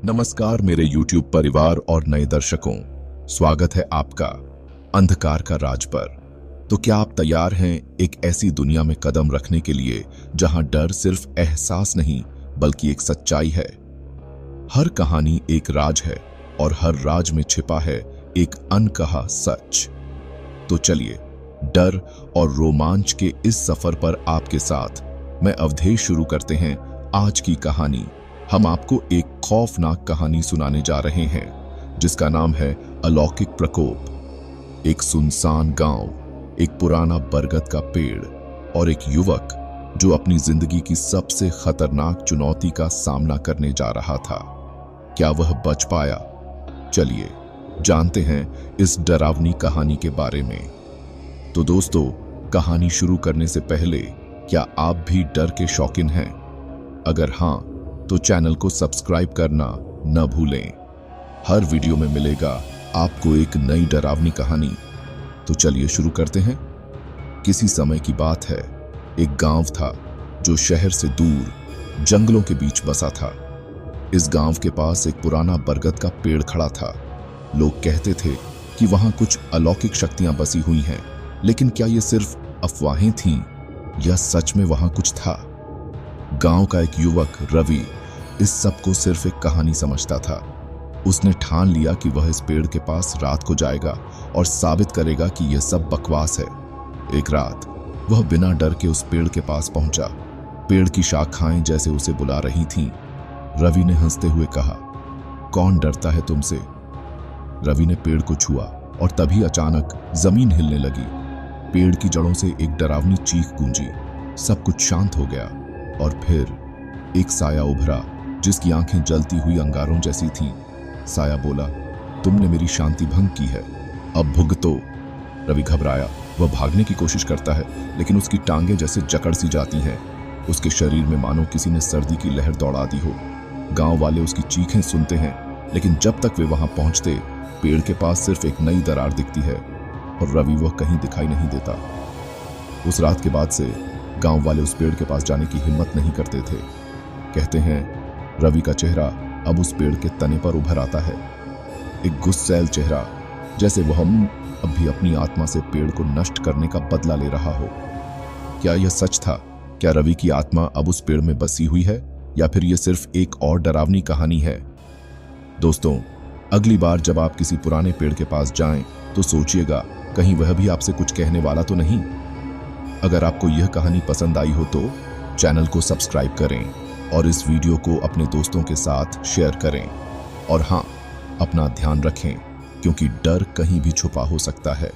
नमस्कार मेरे YouTube परिवार और नए दर्शकों, स्वागत है आपका अंधकार का राज पर। तो क्या आप तैयार हैं एक ऐसी दुनिया में कदम रखने के लिए जहां डर सिर्फ एहसास नहीं बल्कि एक सच्चाई है। हर कहानी एक राज है और हर राज में छिपा है एक अनकहा सच। तो चलिए डर और रोमांच के इस सफर पर आपके साथ मैं अवधेश शुरू करते हैं आज की कहानी। हम आपको एक खौफनाक कहानी सुनाने जा रहे हैं जिसका नाम है अलौकिक प्रकोप। एक सुनसान गांव, एक पुराना बरगद का पेड़ और एक युवक जो अपनी जिंदगी की सबसे खतरनाक चुनौती का सामना करने जा रहा था। क्या वह बच पाया? चलिए जानते हैं इस डरावनी कहानी के बारे में। तो दोस्तों, कहानी शुरू करने से पहले क्या आप भी डर के शौकीन हैं? अगर हां तो चैनल को सब्सक्राइब करना न भूलें। हर वीडियो में मिलेगा आपको एक नई डरावनी कहानी। तो चलिए शुरू करते हैं। किसी समय की बात है, एक गांव था जो शहर से दूर जंगलों के बीच बसा था। इस गांव के पास एक पुराना बरगद का पेड़ खड़ा था। लोग कहते थे कि वहां कुछ अलौकिक शक्तियां बसी हुई हैं, लेकिन क्या ये सिर्फ अफवाहें थीं या सच में वहां कुछ था? गांव का एक युवक रवि इस सब को सिर्फ एक कहानी समझता था। उसने ठान लिया कि वह इस पेड़ के पास रात को जाएगा और साबित करेगा कि यह सब बकवास है। एक रात वह बिना डर के उस पेड़ के पास पहुंचा। पेड़ की शाखाएं जैसे उसे बुला रही थीं। रवि ने हंसते हुए कहा, कौन डरता है तुमसे? रवि ने पेड़ को छुआ और तभी अचानक जमीन हिलने लगी। पेड़ की जड़ों से एक डरावनी चीख गूंजी। सब कुछ शांत हो गया और फिर एक साया उभरा जिसकी आंखें जलती हुई अंगारों जैसी थीं। साया बोला, तुमने मेरी शांति भंग की है, अब भुगतो। रवि घबराया। वह भागने की कोशिश करता है, लेकिन उसकी टांगें जैसे जकड़ सी जाती हैं। उसके शरीर में मानो किसी ने सर्दी की लहर दौड़ा दी हो। गांव वाले उसकी चीखें सुनते हैं, लेकिन जब तक वे वहां पहुंचते, पेड़ के पास सिर्फ एक नई दरार दिखती है और रवि वह कहीं दिखाई नहीं देता। उस रात के बाद से गांव वाले उस पेड़ के पास जाने की हिम्मत नहीं करते थे। कहते हैं रवि का चेहरा अब उस पेड़ के तने पर उभर आता है, एक गुस्सैल चेहरा, जैसे वह अब भी अपनी आत्मा से पेड़ को नष्ट करने का बदला ले रहा हो। क्या यह सच था? क्या रवि की आत्मा अब उस पेड़ में बसी हुई है या फिर यह सिर्फ एक और डरावनी कहानी है? दोस्तों, अगली बार जब आप किसी पुराने पेड़ के पास जाएं तो सोचिएगा कहीं वह भी आपसे कुछ कहने वाला तो नहीं। अगर आपको यह कहानी पसंद आई हो तो चैनल को सब्सक्राइब करें और इस वीडियो को अपने दोस्तों के साथ शेयर करें। और हां, अपना ध्यान रखें क्योंकि डर कहीं भी छुपा हो सकता है।